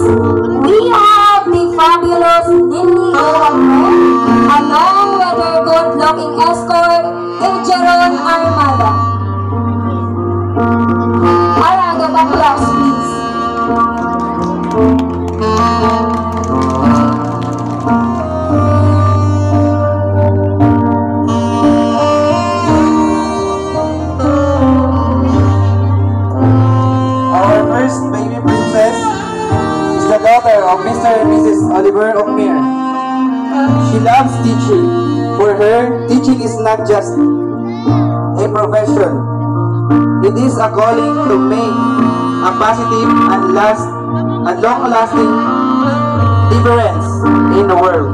we have the fabulous Lily Oagno, along with her good-looking escort, Ejeron Armada. A round of applause, please. Our first baby princess is the daughter of Mr. and Mrs. Oliver Ocmir. She loves teaching. For her, teaching is not just a profession. It is a calling to make a positive and long-lasting difference in the world.